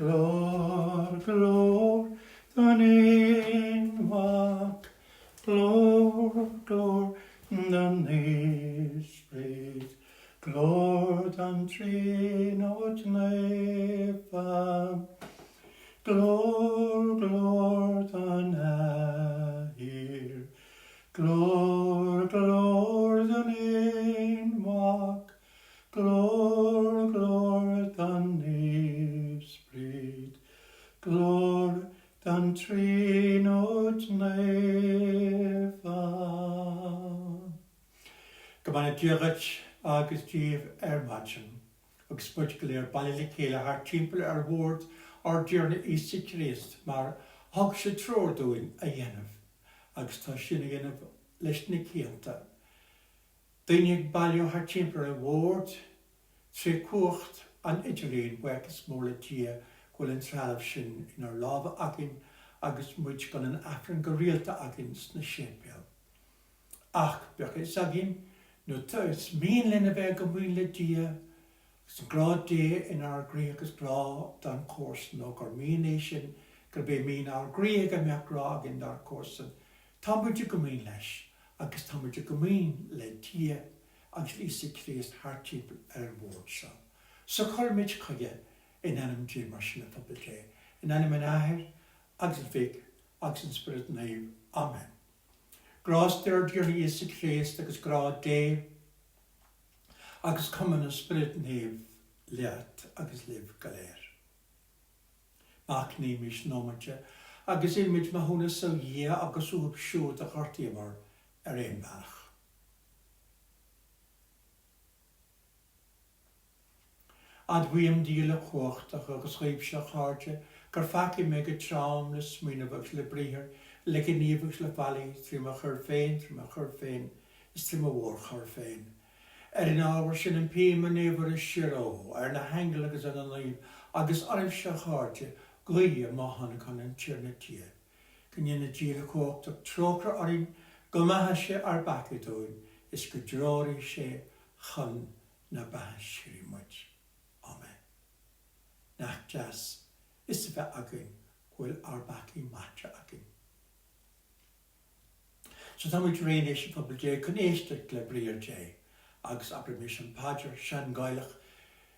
Glor, glor, dan een wak. Glor, glor, dan is breed. Glor, dan train out neva. Glor, glor, dan hier. Glor, glor, dan een wak. Glor, glor, dan is breed. Glor, dan train out neva. Gyma'n diogach agus díobh matchin. Agus spurt go léir bailile céile haar timpeall ward ar dearna Eiscir Christ, mar thug sé tror dúin a dhéanamh. Agus tá sin a dhéanamh leis na céalta. Daoine bailile haar timpeall ward, trí cuacht an idirlíon weachas móla dia gwyl yn tralaf sin in ar lába agin agus muid gan an Aifreann go rialta agin sna sépial. Ach, beag is agin, no tuis mín lena bheith go mún le dia, gus grá dé in ar gré agus grá dan cwrs no gur mín é sin, gur be mín ar gré aga meach grá agin dar cwrsan. Tá muid go mún leis, agus tá muid go mún le dia, agus Eiscir Christ haar timpeall ward seo. So chormid chuige in anam dí mar sin a pobl dé. In anam an ahir, agus an fig, agus an spirit naiv. Amen. Grás dyr diorna Eiscir Christ agus grá dé, agus cuman an spirit naiv leat agus liv galéir. Mach ní mis nómaide, agus ilmid ma húna sa dhé agus úb siúd a chartíomar ar ein bach. Ad bhuiam díla chuachtach agus chuib se cháirte, gur faci me go trám na smúnabhach le bríthir, le gníomhach le bhailí, trí a chur féin, is trí a bhór chur féin. In ábhar sin an píma nébhar is siró, ar na hengel agus an naíb, agus armh se cháirte, gluí a máhanna chun an tíirna tí. Cynnig na díla chuachtach trócra arin, go maithe sé ar bacadóin, is go dróirí sé chun na bhaisirí muid. Amen. Nach jas is a bheith agin gwyl ar baci matcha agin. So tá muid réin éis pobl dé chun éisteach le bríar dé, agus abrimis an padr sean Gaeilge,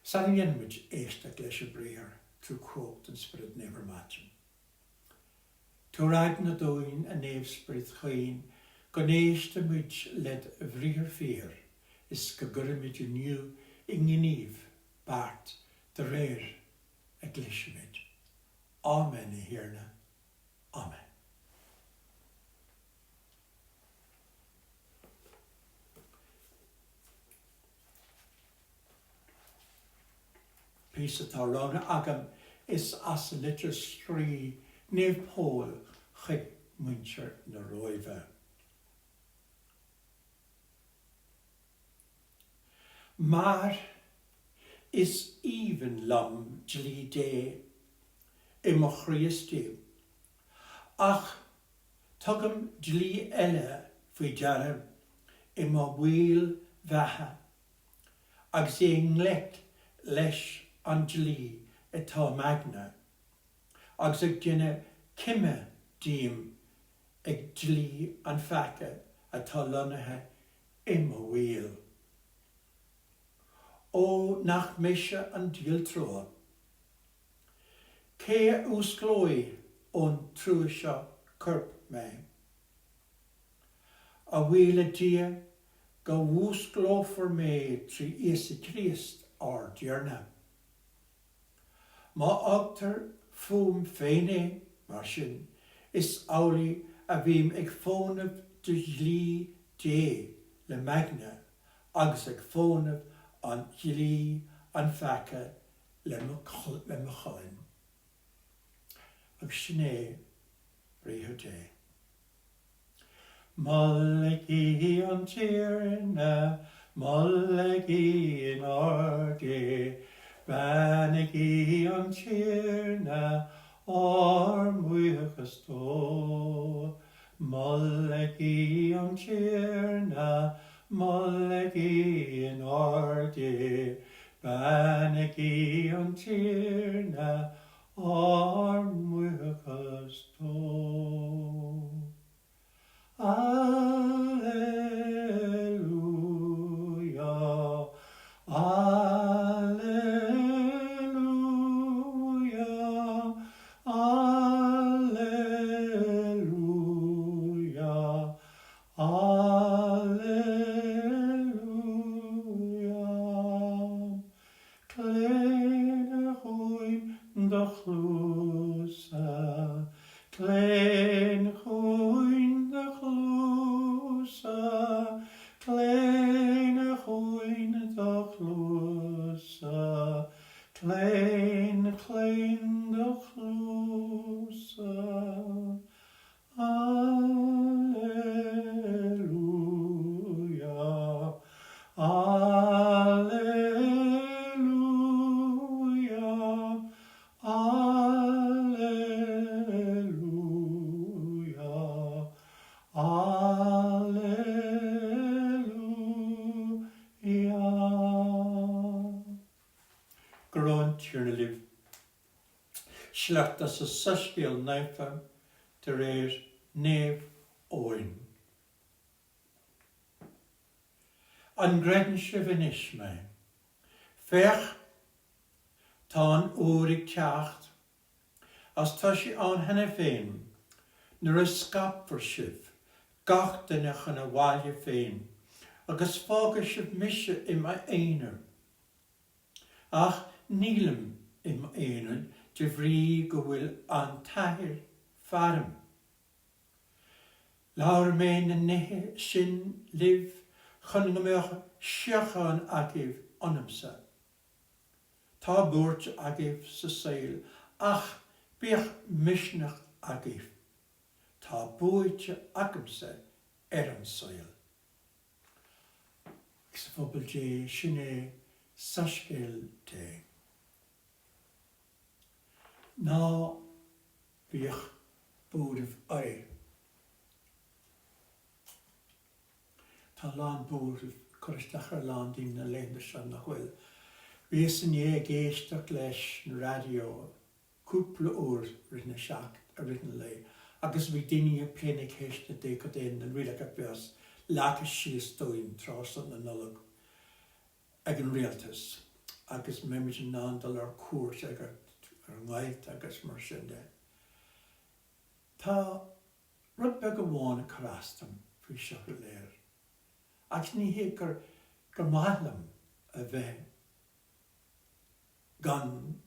san dhéanamid éisteach leis a bríar trú crócht an spirit never matchin. Tú ráid na dóin a néamh spirit chain, go néiste muid led a bhríar fér, is go gurimid a niu in gníomh, Bart, de réir a glisimiid. Amen i hirna. Amen. Pís atá rána agam is as litir srí níomh pól chuig muintir na roimhe. Mar is even lam dlí dé I mo chríostíw. Ach, tugam dlí eile fwy jarab I mo bhíl bheatha, agus é nglec leis an dlí atá magna, agus ag dinne cime díam ag dlí an fecha atá lonathe I mo bhíl. O nach meise an díal troa. Cé úsglói ón trúa seo curp me. A bhíle dia go úsgló for me trí Eiscir Christ ar dearna. Má agtar fúm féine mar sin is álaí a bhím ag fónamh do dlí dé le magna agus ag fónamh an dlí an fecha le mo choin. Ag sinné ríthe dé. Mollegí an tíirna, mollegí in ardé, banigí an tíirna, muchas tó. Mollegí an tíirna, mollegí in ardé, banigí an tíirna, muchas to. Alleluia, alleluia, alleluia, alleluia. Kleine groen de gloesa, klein groen de gloesa, kleine groen de gloesa, klein de gloesa. Alleluia, alleluia, alleluia, alleluia. Grant tíorna libh. Sleachtas sa sascéal naifa de réir néamh óin. An greideann sibh inis mé. Fech tá an uairigh teacht as tá sí an hena féin nuair a scapar sibh gach duine chuna bhaile féin agus fágadh sibh mise ima éonar. Ach nílim ima éonar de bhrí go bhfuil an taithir fearm. Lair mé na nithe sin libh chun go mbeadh seachán agah anamsa. Tá búirt agah sa saoil ach bíodh misneach agah. Tá buaite agamsa an saoil. Gus phobal dé sin é sascéal dé. Ná bíodh búdamh oir. Tá lán búdamh chuisteach ar lán dín na léandar sin nach bhfuil. Bhís an é géisteach leis na radio cúpla úr rinne seach a rinne lei. Agus bhí daoine plénig chéiste dé go déan na rialach a beas leachas síos dóin trástan na nullag ag an rialtas. Agus méimiid an nándal ar cuairt ag ar ngailt agus mar sin de. Tá rud beag go bháin a carastam fao seach a léir. Ach ní hé gur mailam a bheith gan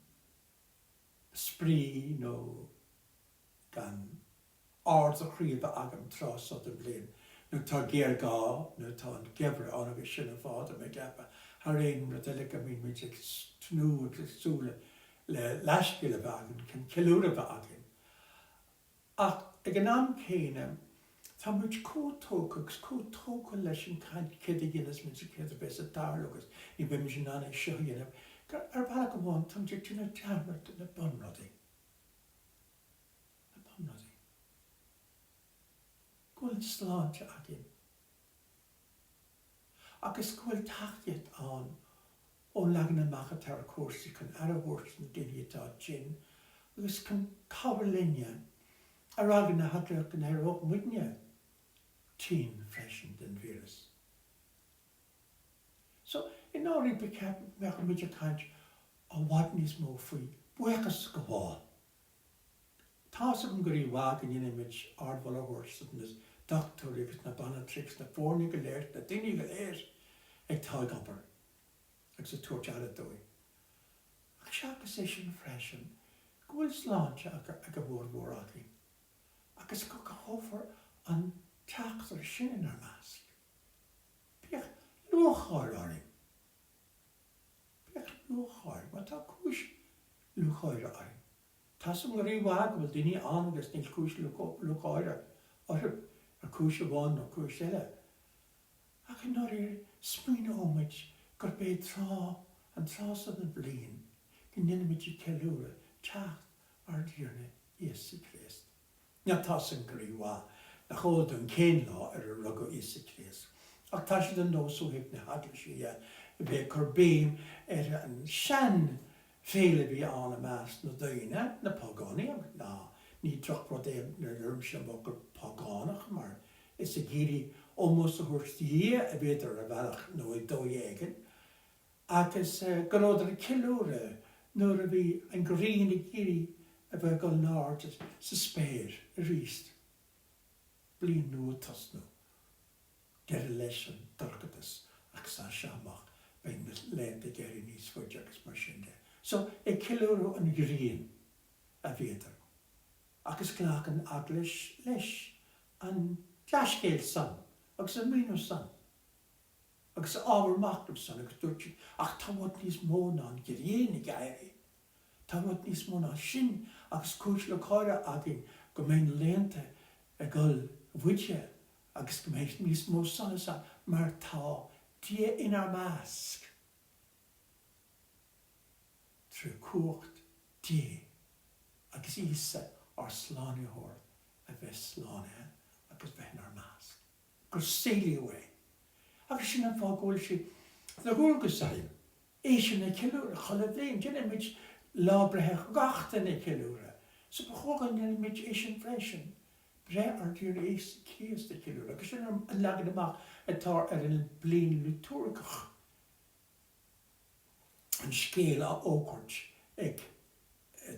sprí nó gan ard a chríomh agam trás o den blian. Nu tá géir gá, nu tá an gebre an agus sin a fád a me gepa. Har éon na deile go mín muid ag tnú agus súla le leisgil a bhagan, cyn cilúr a bhagan. Ach ag an am céine, tá muid cótóca leis an cid a gillas muid a cid a bes a dar agus ní bim sin anna seo dhéanam. Ar bhela go bháin tam tíocht na teamart na bunrodí. Na bunrodí. Gwyl sláinte agin. Agus gwyl tachthiad an ó legan na macha tar cuasaí chun ar a bhúirt na duine tá gin agus chun cabhar linne ar agan na hadreach an ar óg muidne tín freisin den vírus. So, in áirí becap meach muid a caint a wadnís mó faoi buchas go bháil. Tá sa an gurí wagan inimid ardbal a bhúirt na doctor agus na banatrix na fórnig go léir na duine go léir ag táid opair agus a tuairt ar a dói. Ach seachas é sin freisin gohfuil sláinte ag a bhór agé. Agus go hófar an teachtar sin in ar másc. Bíoch luacháir áring. Bíoch luacháir, má tá cúis luacháir áring. Tá sam go ríomhá go bhfuil duine an agus níl cúis luacháir orthu a cúis a bháin nó cúis eile. Ach an áirir smína ómid gur bé an trásad na blian gin inimid I ceiliúra teacht ar díorna Iesu Christ. Ná tá san go ríomhá na chód an cén lá ar a rug Iesu Christ. Ach tá siad an nósúhéic na hagla sí a bheith gur béim ar an sean féle bhí anna meas na daine na pagani ná ní troch pro é na lurm sem gur pagánach mar is a géirí almost a thuirtí a bhéidir a bhealach nó i dóhégan agus goróidir a kilóre nuair a bhí an gríon i géirí a bheith go náir sa spéir a ríist blian nua tasnú geir leis an dorgadas ach sa seamach bein lenta geirí níos fuide agus mar sin de. So é kilóre an gríon a bhéidir agus ghlachan aglis leis an glascéil san agus an mínú san agus ábhar machnam san agus dúirtí ach támod níos móna an gréin i gairí támod níos móna sin agus cúis le cáire agin go mbeidh léanta a gcuil bhuiide agus go mbeidh níos mó sanna san mar tá dia inar measc trú cuacht dia agus ísa ar sláinithóir a bheith slánithe agus bheith ar measc gur saoilí away. Agus sin an fágóil si na gúrgus saim é sin na kilóre chola bléim déine mit lábrethe gachta na kilóre. So bechógan déine mit é sin freisin bre ar dúr éis cíos na kilóre. Agus sin an legan amach atá ar an blian liturgach an scéal a ócort ag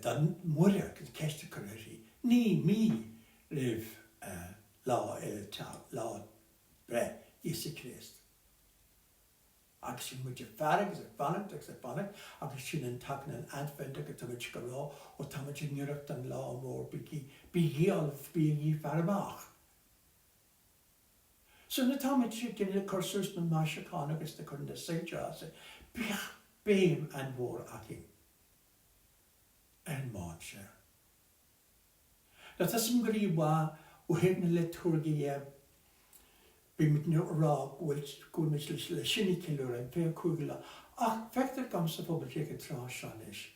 dan muire agus ceiste choirí ní mí rih lá lá bre Eiscir Christ. Agus sin muide fearr agus agus agus sin an takean an advent agus tamid go lá ó tamid sin nuireacht an lá mór bíí alh bíí fearmach. So na tamid sin gine cursús na máiseán agus na chun na séide bích béim an mór acin an máid se. Na tas an goí bhá ó héad na liturgia Bí mit nu rá gúil mis le sinna kilóre an fé cúgla ach fetar gam sa pobl ché trá se leis.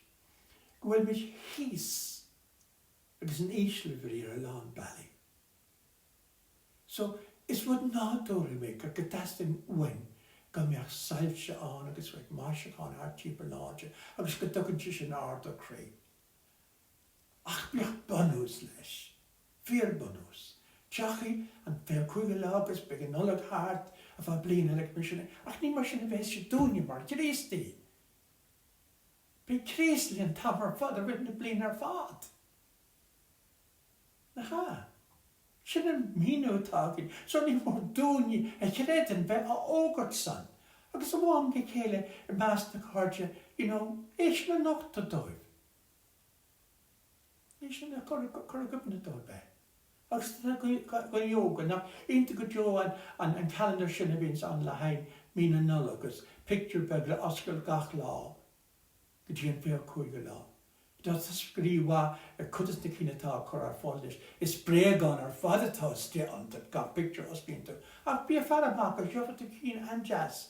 Gúil mit hís agus an éisle bhí ar lán bailí. So is bhd nádóir mé gur go testin uin go meach sailse an agus bheith máiseán ar tíbar láide agus go dogann si sin ard a cré. Ach beach banús leis, fear banús. Teachaí an fé cúige lágus be an nullag háart a bheit blian ag mar sinna ach ní mar sinna bheith sé dúine mar créistí. Bí créislí an tamar fad a bhid na blian ar fad. Na ha. Sin an míútágin, so ní mór dúine a chréan bheith a ógart san. Agus a bháin go chéile ar meas na cáirte, éis na nachta dóibh. Éis na chur gobna dóibh bheith. Agus go yoga na inta go jo an calendar sin a bhís an le hain mína nul agus picture beg le oscail gach lá go dtí an fé cúige lá. Dat is scríomhá ar chudas na cínetá chur ar fáilis. Is breagán ar fadatá sté an ga picture oscínta. Ach bí a fearmach ar seofa a cín an jazz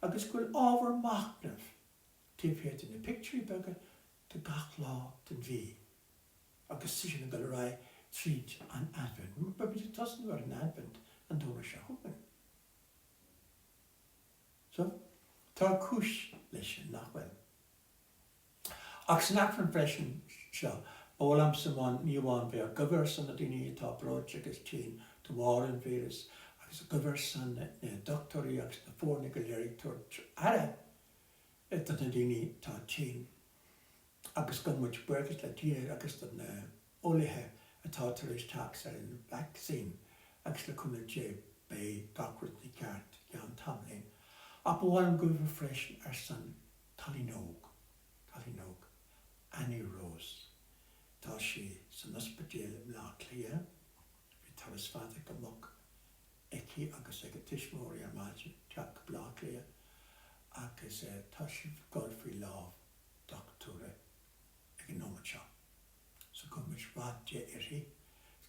agus gúil ábhar machnamh tíobhhéad in na picture bega de gach lá den bhí. Agus sin go ra tríd an advent. But we doesn't wear an advent and do a shopping. So, tá cúis leis nach well. Ach san Aifreann freisin seo, bólam sa man níomháin bheith a gobar san na daoine atá bróid agus tín do bháin víras agus a gobar san na doctorí agus na fórna go léirigtúir ara it na daoine tá tín agus go muid buirgus le tíir agus na ólathe atá tar éis tax ar an vaccine agus le cumna dé bé gacrut ní ceart gan tamlín. A bháin gubh freisin ar san talínóg, Annie Rose. Tá sí san ospidéal lá clia, bhí tar is fada go muc eici agus ag tismóí ar máide teach blá clia agus tá sí gáil faoi láh doctúra ag an nómateo. So go mis ráte irí,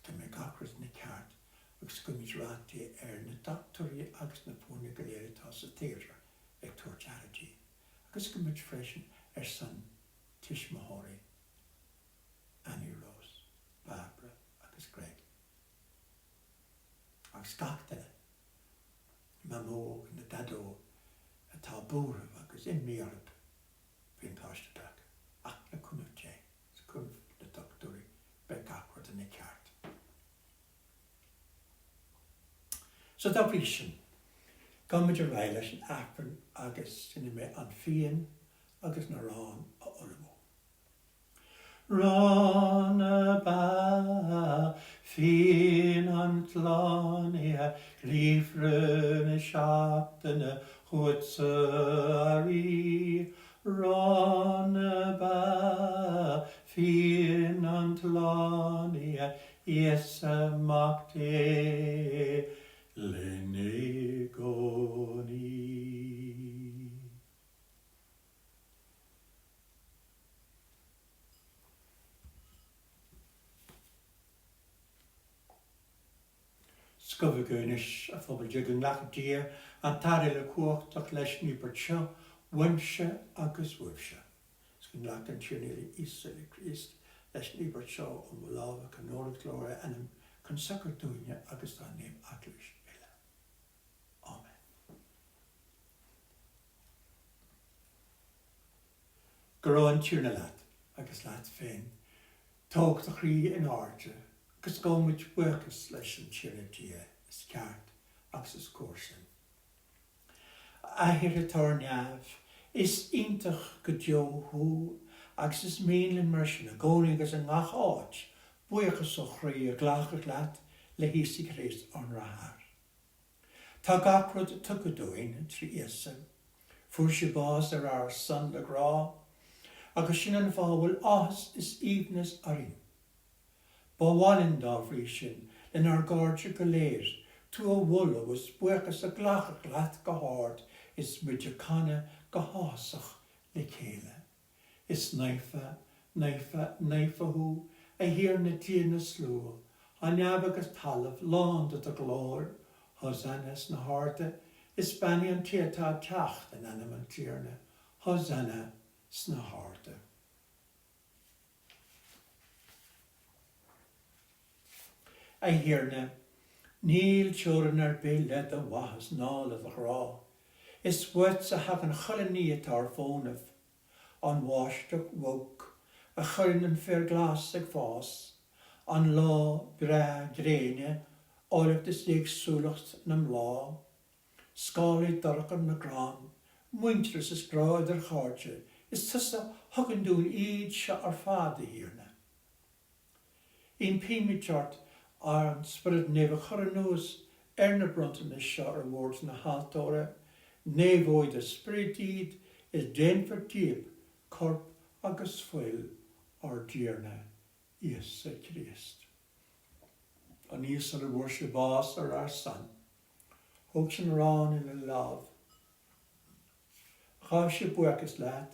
go mé gacrut ní ceart agus go mis ráte ar na doctorí agus na fórna go léiritá sa téire ag tuairt aradí. Agus go mit freisin ar san Tishmahori, Annie Rose, Barbara, agus Greg. Agus gachtaine, mamóg na dadó atá búrah agus in méarab bhíon táiste beag. So da bhí sin, gan muidir bhaile sin Aifreann agus sinna mé an Aifreann agus na rán a ormó. Rán ba Aifreann an tláine glífrúna seachtainna chuidsaí. Rán ba Aifreann an tláine iasach té lenne gcónaí. Scofagúnis a phobal deagan lachdí an taire le cuachtach leis níbert seo, wimse agus wimse. Sgan lachan tíirnéile Eiscir Christ leis níbert seo ó mláha can nóra glóra anam can sacr dúine agus tá néim aclúis eile. Amen. Goráin tíirna leat agus leat féin, tóg a chrí in áirte, agus gomid buchas leis an tíirna dia is ceart agus is córsin. Ahir atar neamh is intach go deothú agus is ménlinn mar sin a gcónaí agus an ngach áit buchas ó chrí a ghlachach leat le Eiscir Christ an rathar. Tá gacrod tugadúin trí Eiscir, fuair sé bás ar san le grá, agus sin an bhábhfuil áthas is íbnas arin. Báháilinn dá bhrí sin len ar gáirte go léir, tú ó bhfuil agus buchas a ghlachach leat go háirt is muidir canna go hásach le chéile. Is naifa hú a hir na tína slú, a neab agus talamh lánda a glór, hosannas na háirte, is banni an tíatá teacht an anam an tíirne, hosanna sna háirte. A hirne, níl teoran ar béile a wahas nála a rá, is wet a hagan chulaníat ar fónaf, an wáisteach wóg, a churin an fair glas ag fás, an lá bra gréine, áirecht is ag súlacht nam lá, scálaí dorchan na grán, muintras is gráid ar cháirte, is tusa hagan dún iad se ar fáda hírne. In píimiteart ar an spirit neve churanús na brontan is se ar bhórt na hátóra, néhóid a spirit iad is dénfar tíb, corp agus foiil ar díarna Eiscir Christ. An Eiscir ar bhór sé bás ar san, thug sin rán in a láb. Chá sé buchas leat,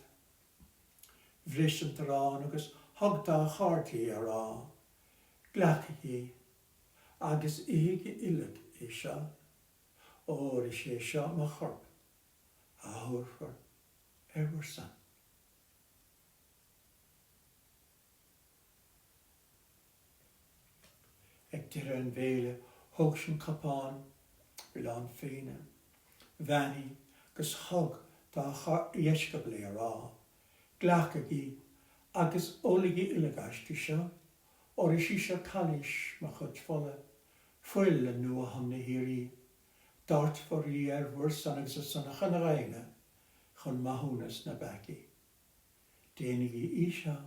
bhrisint rán agus thugtá cháirtaí a rá, ghlachaí agus ige ilig é seo, óir is sé seo má chorp, a thurfar ar bhór san. Ag tíre an bhéile, thug sin capán, bhfuil an féine, bheanaí gus thug tá iescab le rá, ghlachaí agus ólaigí iligastí seo, or is seo callis má chud fola, foiil le nua hamna hirí, dart forí ar bhór san agus a sanna chana raine, chun mathúnas na beci. Déanaigí íseo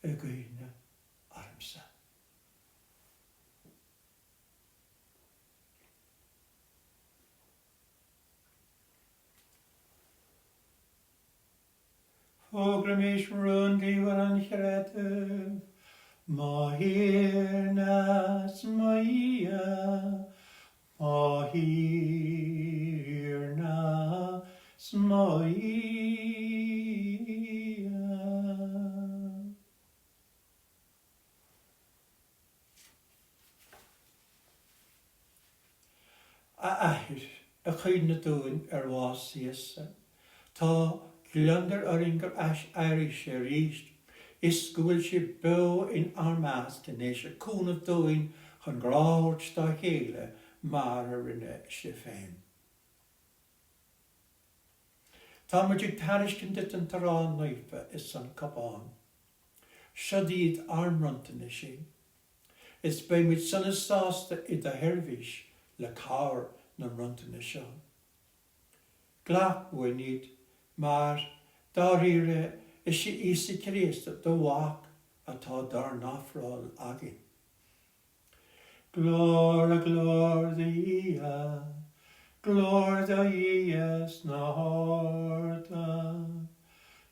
a gcuine armsa. Fógraméis rúndaí war an chreatamh, má híirnas má ia, má híirnas má ia. Ahir a chuid na dúin ar bhás Eiscir, tá gluandar oringar airis sé ríist, is go bhfuil sé bu in armás den éis a cúnamh dúin chun gráirt dá chéile mar a rinne sé féin. Tá muidir tariscin dit an tarrán nuife is san capán. Siad armrantan is sé. Is bei muid sanna sásta I da hervis le cáir na runta na seo. Glach bhuainid mar dáíre is sé Eiscir do bhhac atá dar náfráil agin. Glór Ia, glór Ias na horda.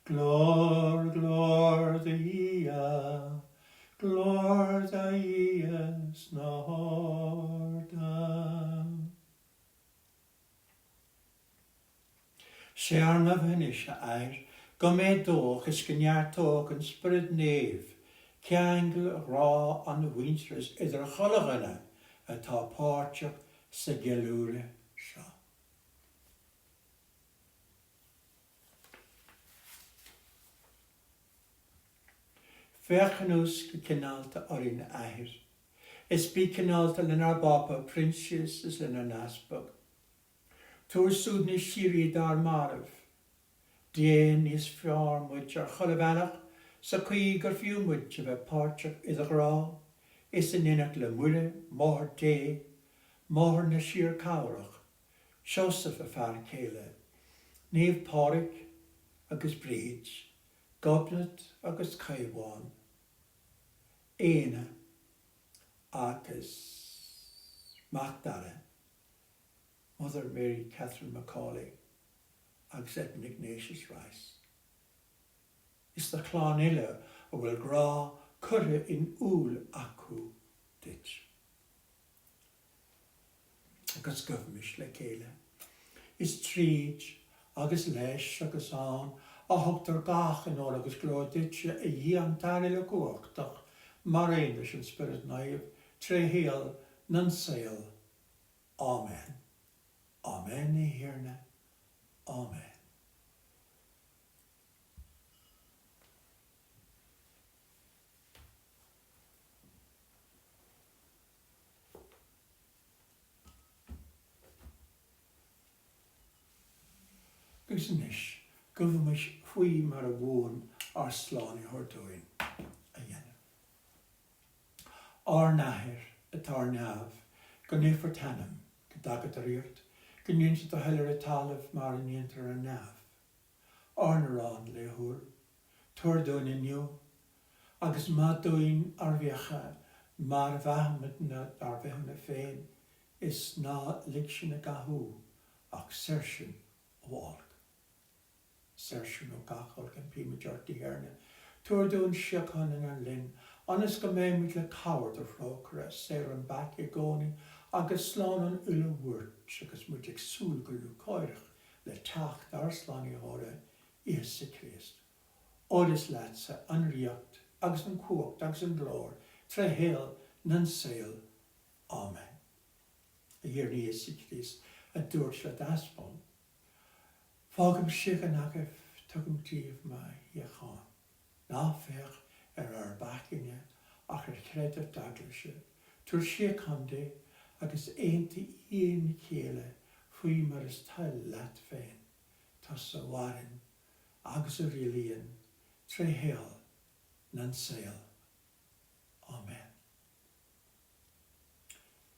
Glór Ia, glór Ias na horda. Séar na bhanis air, go méid dóch is gneartóg an sprid nef, ceangl rá an winstras idir cholagana atá páirteach sa gealúre seo. Fechanús go cinálta orin air. Is bí cinálta lenar bapa princius is lenar nasbog. Túr súd na síri dar marv. Dien is fiarmwyd ar cholabhanach sa cuig ar fiúmwyd a bheith páirteach idir rá. Is yn inach le mwyle, mór dé, mór na sir cawrach. Siosaf a far céile. Nef páric agus bríd, goblet agus caiwan. Éine agus Magdala, Mother Mary Catherine Macaulay, agus Edmund Ignatius Rice. Is the clán ile a bhfuil grá curre in úl acu dit. Agus gofmis le céile. Is tríd agus leis agus an a thugtar gach in ól agus glór ditse a dhí an táine le cuachtach mar éinis an spirit naibh tre héal nan sail. Amen. Amen I hearne. Amen. Gus inis, gofumis fwy mar a bhún ar slán I hortúin a dhéanamh. Ar nahir atá neamh, go néfar tanam, go dagad a riart, go níonsa do heilir a talamh mar a níontar a neamh. Ar na rán le húr, tuair dún inniu, agus má dún ar bheacha mar bhehamid na ar bhehamna féin, is ná liction a gahú, ach sersin bháilg. Sersin o gachol gan primogeorti herne. Tuair dún siachan in an lin, anas go méimid le caward a frócra, ser an bac I gcónaí, agus slán an ula bhuirt, agus muid ag súl go lú coirich le tacht ar slán I hóra Eiscir. Óris leatsa an riocht, agus an cuacht, agus an glór, tre héal nan sail. Amen. A dhéir ní Eiscir a dúirt le daspon. Fágam siach an agah tugam tíomh mai iachán. Ná fech ar bacine ach ar chreidir daglaise. Tuair siach handé agus éonta íon chéile faoi mar is tal leat féin. Tá sa warin agus a rilíon tre héal nan sail. Amen.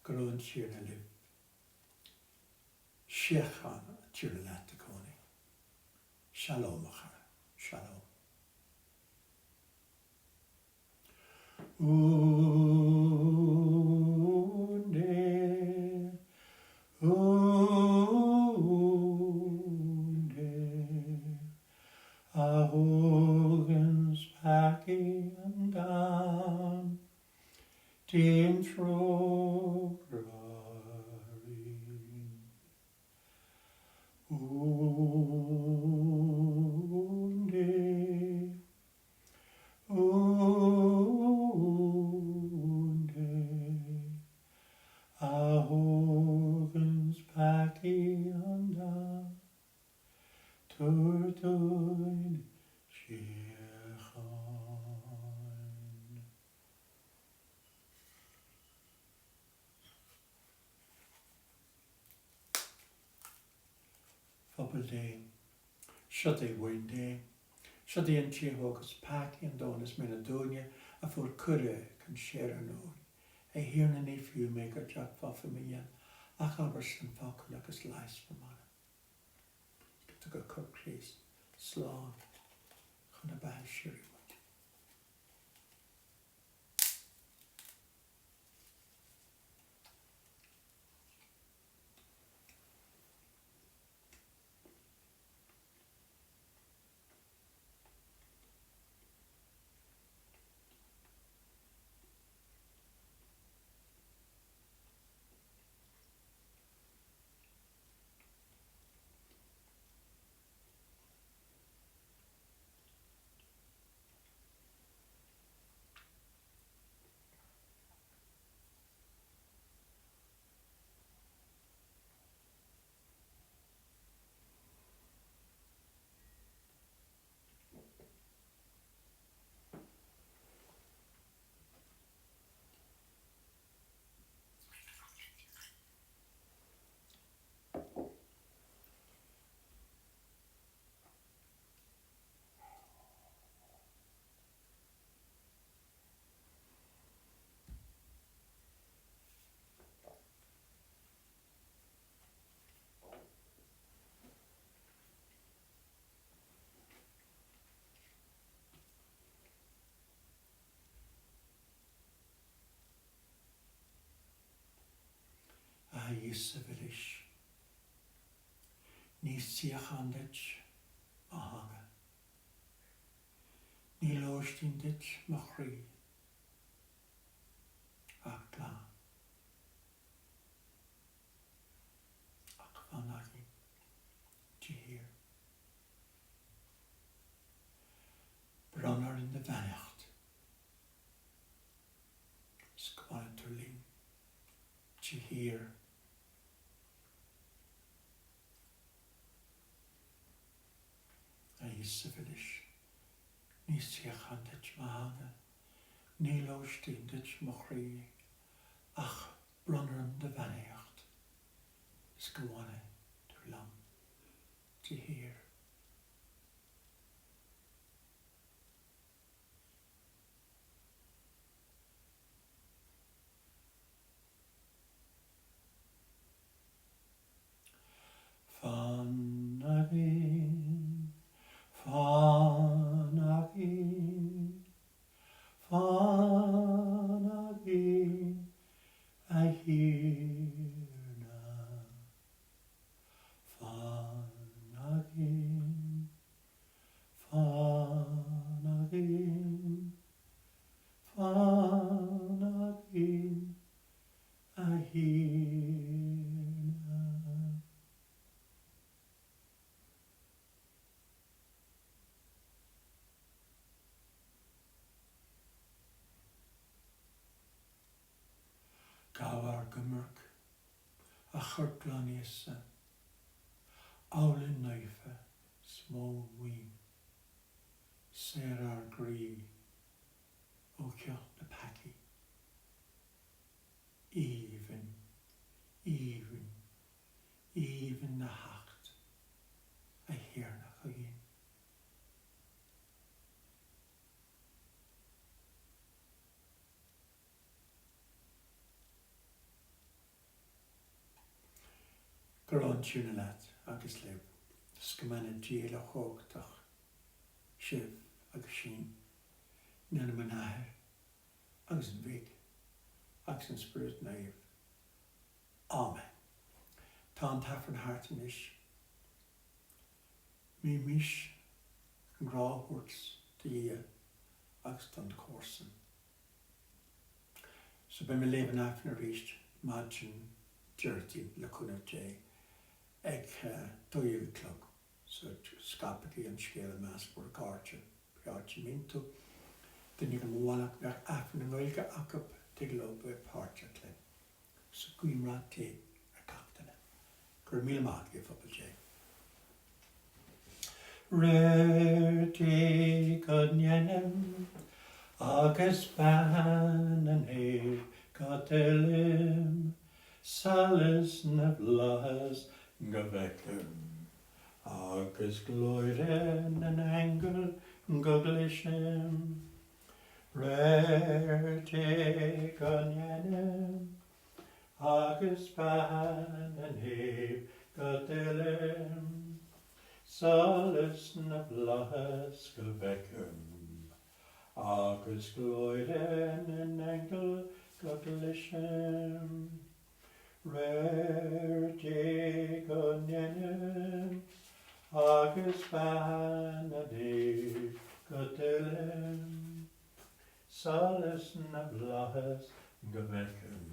Grón tír na liv. Siachan tír na leat a cónaí. Shalom, Shalom. Unde, ahogens packing and down, den tro glory. Phobal day, Shuddy win day, Shuddy and Chihogus packing and donuts Menadonia, a full curry can share a note. I hear an nephew make a jack for me, ach aber sy'n ffocl agus lais fy mana. Gyda go cwrclis, slán, chwn y Eiscir i mwyd. Ysafelish. Ní siachandit ahanga. Ní loistindit machri. Ach glá. Ach vanagi. Tihir. Brunner in de vannacht. Skwana turling. Tihir. Ysafelish. Ní siachandit mahanga. Ní loistindit machri. Ach brunner in de vannacht. Skwana turling. Tihir. Fanagin, fanagin, fanagin, Aifreann. Fanagin, fanagin, fanagin, Aifreann. Gawar gymrg, a chyrglaniesa, awlyn naifa, small ween, ser ar gri, o cioch na paki. Even na hacht, a hir na chagin. Gron tuna lat agus lib, sgymana diel a chogtach, sif agus sin, nana manahir, agus yn fig, agus yn spirit naif. Amen. Tá'n tafran hart mish, mi mish, yn gra hwrts dy agus dan corsan. So ben me leven af na rist, madjen, dirty, lacuna jay. Ag dwy'r clog, so sgapagi yn sgel y mas bwr garcha, garcha minto. Dyn ni'n mwalach nach afn yn oelga acab tiglob y parcha clem. So gwyn rhan te a cactana. Gwr mil mag i ffobl jay. Rwy'r te godnienem, agus ban yn heir gadalim, salis na blas, Gavecum, agus gloiren an angel goglishem, rare te gonyanem, agus pan an heb godilem, solas na blachas go vecum, agus gloiren an engel godlishem, rare je gonenem, agus pan an heb godilem, solas na blachas go vecum,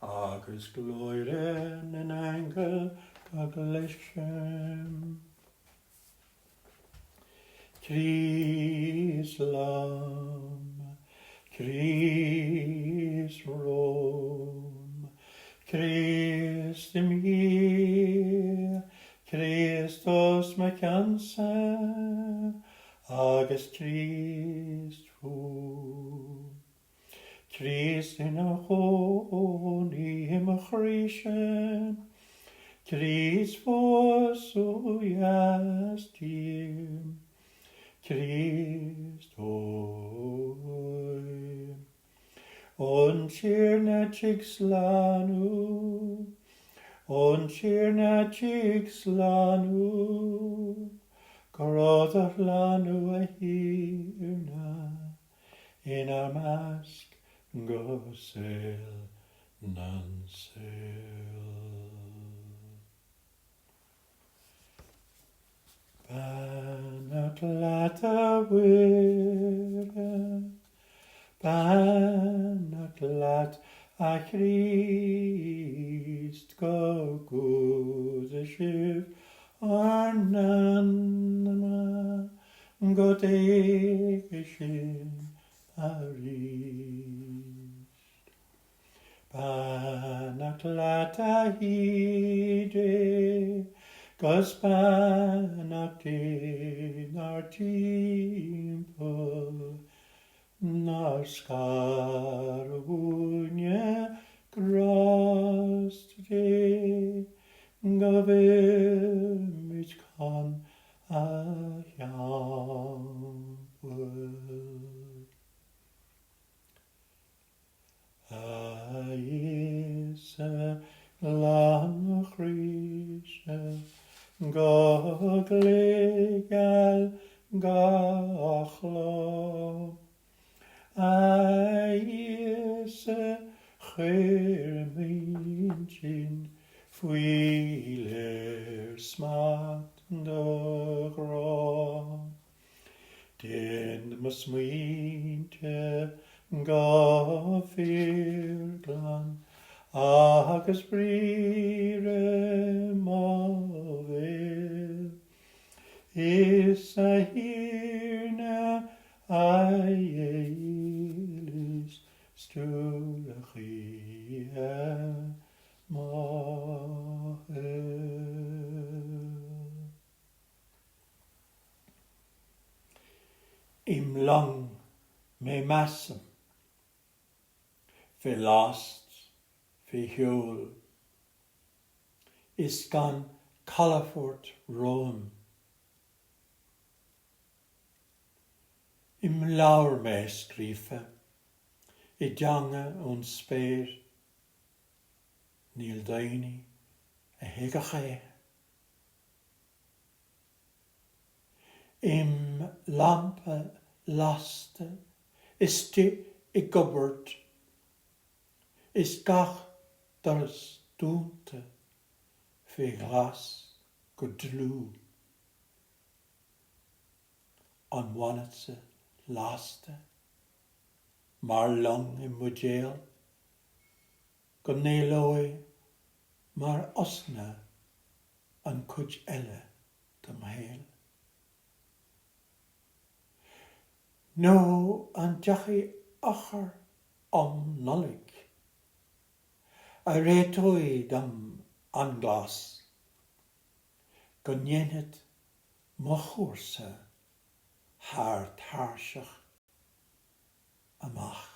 agus gloiren an engel godlishem. Chris lam, Chris Rome, Christ mir, Christos mecansa, agus Christ fu. Christ in a honi him a chrishen, Christ vos uyastim, Christ oi. On chirna chixlanu, on chirna chixlanu, Garodach lanu a hirna, in our mask go sail none sail. Banat wira, banat a Christ go good a shiv arnanma go take a shiv arist. Banat a hide, Gospanaktin our temple, nar skarvunya groste, gavimich kan a yampul. Aiscir lam chrisha, Gaeilge gachlo, Aiscir chirminchin, fuiler smat de gro. Den musminte gafirglan, agus brire movel, is a hirna aielis stulachia mohel. Im lang me massam, fe last, fe hiul, is gan Calafort Rome. Im laur me skrife, I jange on speer, Níl daini a higaché. Im lampe laste, is ti I gubbert, is gach dars dúnte, fe glas go dlú. An wannetse laste, mar lang I mudjeel, go neloi, mar osna an kuj elle dam heel. No an jachi achar om nolik, a retoi dam an glas, go njenhet mochurse haar taarshach amach.